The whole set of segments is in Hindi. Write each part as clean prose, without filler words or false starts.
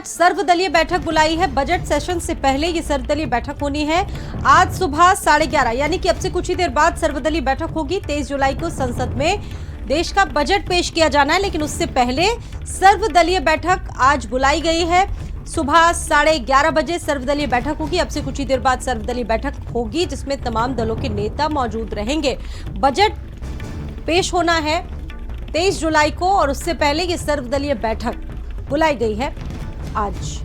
आज सर्वदलीय बैठक बुलाई है। बजट सेशन से पहले ये सर्वदलीय बैठक होनी है। आज सुबह 11:30 यानी कि अब से कुछ ही देर बाद सर्वदलीय बैठक होगी। 23 जुलाई को संसद में देश का बजट पेश किया जाना है, लेकिन उससे पहले सर्वदलीय बैठक आज बुलाई गई है। सुबह 11:30 बजे सर्वदलीय बैठक होगी। अब से कुछ ही देर बाद सर्वदलीय बैठक होगी, जिसमें तमाम दलों के नेता मौजूद रहेंगे। बजट पेश होना है 23 जुलाई को और उससे पहले ये सर्वदलीय बैठक बुलाई गई है आज।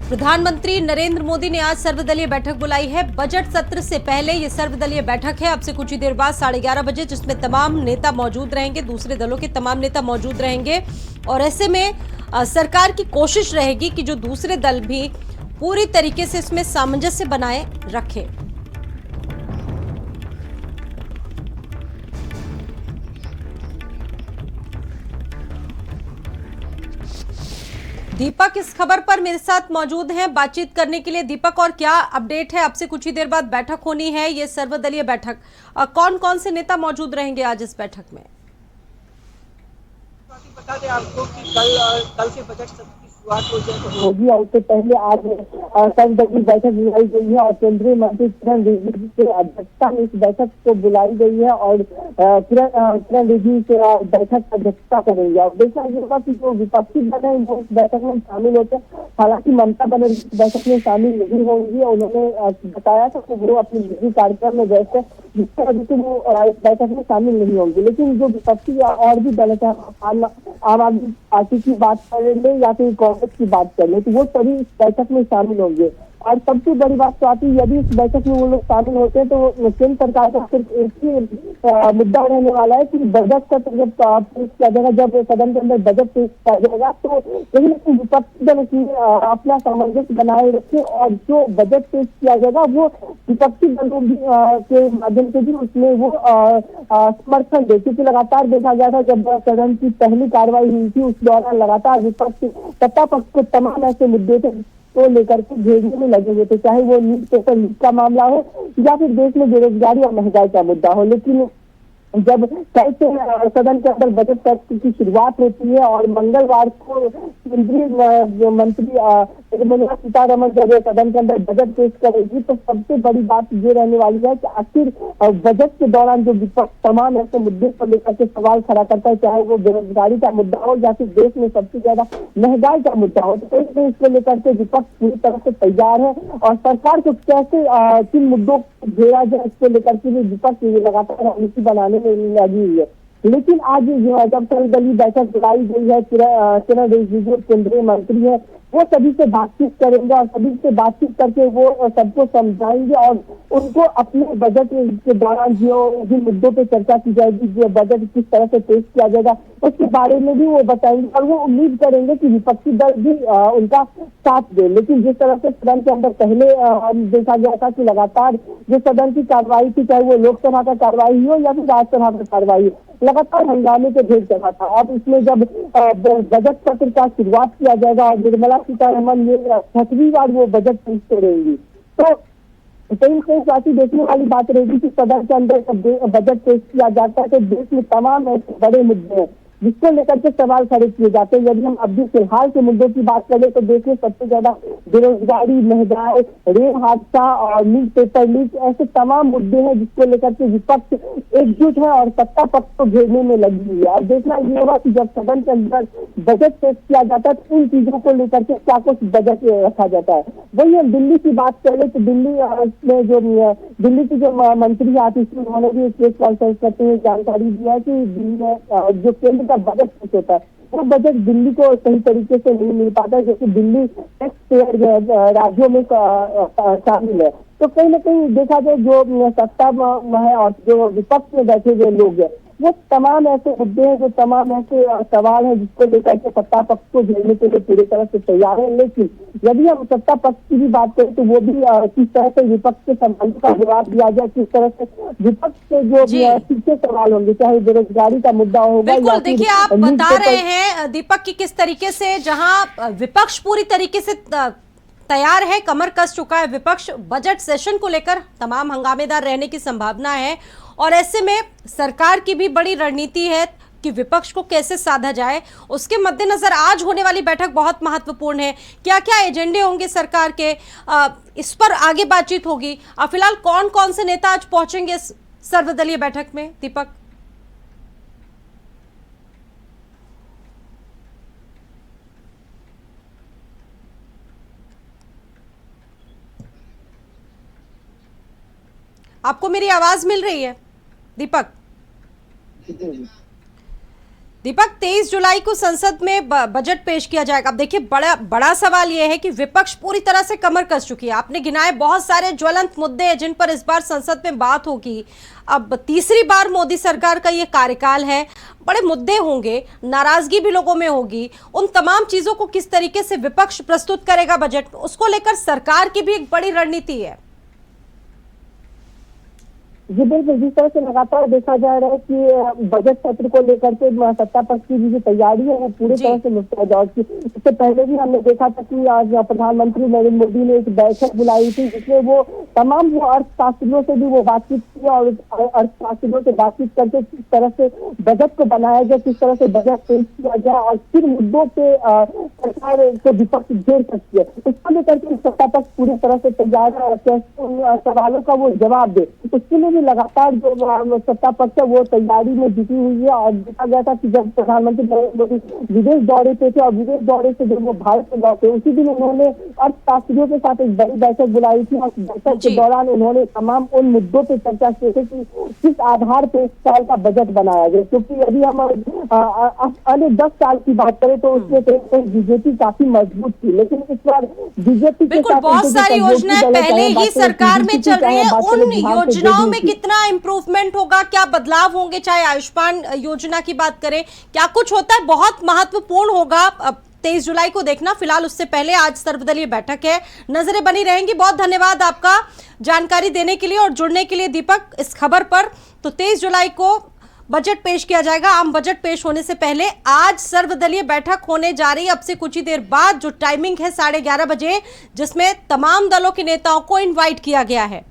प्रधानमंत्री नरेंद्र मोदी ने आज सर्वदलीय बैठक बुलाई है। बजट सत्र से पहले ये सर्वदलीय बैठक है। अब से कुछ ही देर बाद 11:30 बजे, जिसमें तमाम नेता मौजूद रहेंगे, दूसरे दलों के तमाम नेता मौजूद रहेंगे। और ऐसे में सरकार की कोशिश रहेगी कि जो दूसरे दल भी पूरी तरीके से इसमें सामंजस्य बनाए रखें। दीपक इस खबर पर मेरे साथ मौजूद हैं बातचीत करने के लिए। दीपक, और क्या अपडेट है? अब से कुछ ही देर बाद बैठक होनी है, ये सर्वदलीय बैठक। कौन कौन से नेता मौजूद रहेंगे आज इस बैठक में? बता दें आपको कि कल से बजट सत्र की शुरुआत होगी और उससे पहले आज सर्वदलीय बैठक बुलाई गई है और केंद्रीय मंत्री किरण रिजिजू की अध्यक्षता में इस बैठक को बुलाई गई है और किरण रिजिजू से बैठक की अध्यक्षता करेंगे। और देखा जाएगा कि जो विपक्षी दल है वो इस बैठक में शामिल होते हैं। हालांकि ममता बनर्जी इस बैठक में शामिल नहीं होंगी। उन्होंने बताया था कि वो अपने निजी कार्यक्रम में गए थे, जिसकी वजह से वो इस बैठक में शामिल नहीं होंगे। लेकिन जो विपक्षी और भी दल है, आम आदमी पार्टी की बात कर ले या फिर कांग्रेस की बात कर ले, तो वो सभी इस बैठक में शामिल होंगे। और सबसे बड़ी बात तो आती है, यदि इस बैठक में वो लोग शामिल होते हैं तो केंद्र सरकार का सिर्फ एक ही मुद्दा रहने वाला है कि बजट सत्र जब पेश किया जाएगा, जब सदन के अंदर बजट पेश किया जाएगा, तो कहीं ना कहीं विपक्षी दल अपना सामंजस्य बनाए रखे और जो बजट पेश किया जाएगा वो विपक्षी दलों के माध्यम से भी उसमें वो समर्थन दे। क्योंकि लगातार देखा गया था, जब सदन की पहली कार्रवाई हुई थी, उस दौरान लगातार विपक्ष सत्ता पक्ष को तमाम ऐसे मुद्दे थे को लेकर के घेरने में लगे हुए थे, चाहे वो न्यूज पेपर लीक का मामला हो या फिर देश में बेरोजगारी और महंगाई का मुद्दा हो। लेकिन जब कल से सदन के अंदर बजट सत्र की शुरुआत होती है और मंगलवार को केंद्रीय मंत्री निर्मला सीतारमण जब सदन के अंदर बजट पेश करेगी, तो सबसे बड़ी बात ये रहने वाली है कि आखिर बजट के दौरान जो विपक्ष तमाम ऐसे मुद्दे को लेकर के सवाल खड़ा करता है, चाहे वो बेरोजगारी का मुद्दा हो या फिर देश में सबसे ज्यादा महंगाई का मुद्दा हो, तो कहीं इसको लेकर के विपक्ष पूरी तरह से तैयार है। और सरकार को कैसे किन मुद्दों को घेरा जाए, इसको लेकर के विपक्ष लगातार रणनीति बनाने लगी हुई है। लेकिन आज जब सर्वदलीय बैठक बुलाई गई है, किरण रिजिजू केंद्रीय मंत्री है, वो सभी से बातचीत करेंगे और सभी से बातचीत करके वो सबको समझाएंगे और उनको अपने बजट के दौरान जो जिन मुद्दों पे चर्चा की जाएगी, जो बजट किस तरह से पेश किया जाएगा, उसके बारे में भी वो बताएंगे। और वो उम्मीद करेंगे कि विपक्षी दल भी उनका साथ दे। लेकिन जिस तरह से सदन के अंदर पहले देखा गया था कि लगातार जो सदन की कार्रवाई थी, चाहे वो लोकसभा का कार्रवाई हो या फिर राज्यसभा का कार्रवाई हो, लगातार हंगामे के घेर चला था। अब इसमें जब बजट सत्र का शुरुआत किया जाएगा और निर्मला सीतारमण ये 6वीं बार वो बजट पेश करेंगी, तो कहीं कहीं साथी देखने वाली बात रहेगी कि सदन के अंदर बजट पेश किया जाता है तो देश में तमाम ऐसे बड़े मुद्दे हैं जिसको लेकर के सवाल खड़े किए जाते हैं। यदि हम अभी फिलहाल के मुद्दों की बात करें तो देश में सबसे ज्यादा बेरोजगारी, महंगाई, रेल हादसा और न्यूज पेपर लीक, ऐसे तमाम मुद्दे हैं जिसको लेकर के विपक्ष एकजुट है और सत्ता पक्ष को घेरने में लगी हुई है। और देखना ये होगा कि जब सदन के अंदर बजट पेश किया जाता है तो इन चीजों को लेकर के क्या कुछ बजट रखा जाता है। वही हम दिल्ली की बात करें तो दिल्ली की जो मंत्री आती थी, उन्होंने भी प्रेस कॉन्फ्रेंस करते हुए जानकारी दिया है कि दिल्ली में जो केंद्र का बजट पेश होता है वो बजट दिल्ली को सही तरीके से नहीं मिल पाता है, जैसे दिल्ली टैक्स पेयर राज्यों में शामिल है। तो कहीं ना कहीं देखा जाए जो सत्ता में है और जो विपक्ष में बैठे हुए लोग हैं, वो तमाम ऐसे मुद्दे हैं, जो तमाम ऐसे सवाल हैं जिसको लेकर के सत्ता पक्ष को घेरने के लिए पूरी तरह से तैयार है। लेकिन यदि हम सत्ता पक्ष की भी बात करें तो वो भी किस तरह से विपक्ष के सवाल का जवाब दिया जाए, किस तरह से विपक्ष के जो पीछे सवाल होंगे, चाहे बेरोजगारी का मुद्दा होगा। बिल्कुल, देखिए आप बता रहे हैं दीपक की किस तरीके से जहां विपक्ष पूरी तरीके से तैयार है, कमर कस चुका है विपक्ष, बजट सेशन को लेकर तमाम हंगामेदार रहने की संभावना है और ऐसे में सरकार की भी बड़ी रणनीति है, कि विपक्ष को कैसे साधा जाए, उसके मद्देनजर आज होने वाली बैठक बहुत महत्वपूर्ण है। क्या क्या एजेंडे होंगे सरकार के, इस पर आगे बातचीत होगी। फिलहाल कौन कौन से नेता आज पहुंचेंगे इस सर्वदलीय बैठक में, दीपक? आपको मेरी आवाज मिल रही है दीपक? दीपक, 23 जुलाई को संसद में बजट पेश किया जाएगा। अब देखिए, बड़ा सवाल यह है कि विपक्ष पूरी तरह से कमर कस चुकी है। आपने गिनाए बहुत सारे ज्वलंत मुद्दे हैं जिन पर इस बार संसद में बात होगी। अब तीसरी बार मोदी सरकार का ये कार्यकाल है, बड़े मुद्दे होंगे, नाराजगी भी लोगों में होगी। उन तमाम चीजों को किस तरीके से विपक्ष प्रस्तुत करेगा बजट, उसको लेकर सरकार की भी एक बड़ी रणनीति है। जी बिल्कुल, जिस तरह से लगातार देखा जा रहा है कि बजट सत्र को लेकर के सत्ता पक्ष की जो तैयारी है वो पूरी तरह से मुस्तैद है। इससे पहले भी हमने देखा था कि आज प्रधानमंत्री नरेंद्र मोदी ने एक बैठक बुलाई थी जिसमें वो तमाम वो अर्थशास्त्रियों से भी वो बातचीत की और अर्थशास्त्रियों से बातचीत करके किस तरह से बजट को बनाया जाए, किस तरह से बजट पेश किया जाए और किन मुद्दों पे सरकार को विपक्ष घेर सकती है, इसको लेकर के सत्ता पक्ष पूरी तरह से तैयार है और कैसे उन सवालों का वो जवाब दे, उसके लिए लगातार जो सत्ता पक्ष है वो तैयारी में जुटी हुई है। और देखा गया था कि जब प्रधानमंत्री नरेंद्र मोदी विदेश दौरे पे थे और विदेश दौरे से जब वो भारत में लौटे, उसी दिन उन्होंने अर्थशास्त्रियों के साथ एक बड़ी बैठक बुलाई थी और बैठक के दौरान उन्होंने तमाम उन मुद्दों पे चर्चा की थी कि किस आधार पे इस साल का बजट बनाया जाए। क्योंकि यदि हम अगले 10 साल की बात करें तो उसमें बीजेपी काफी मजबूत थी, लेकिन इस बार बीजेपी बिल्कुल बहुत सारी योजनाएं पहले ही सरकार में चल रही है, उन योजनाओं में कितना इंप्रूवमेंट होगा, क्या बदलाव होंगे, चाहे आयुष्मान योजना की बात करें, क्या कुछ होता है, बहुत महत्वपूर्ण होगा। 23 जुलाई को देखना। फिलहाल उससे पहले आज सर्वदलीय बैठक है, नजरें बनी रहेंगी। बहुत धन्यवाद आपका जानकारी देने के लिए और जुड़ने के लिए दीपक इस खबर पर। तो 23 जुलाई को बजट पेश किया जाएगा। आम बजट पेश होने से पहले आज सर्वदलीय बैठक होने जा रही है। अब से कुछ ही देर बाद जो टाइमिंग है 11:30 बजे, जिसमें तमाम दलों के नेताओं को इनवाइट किया गया है।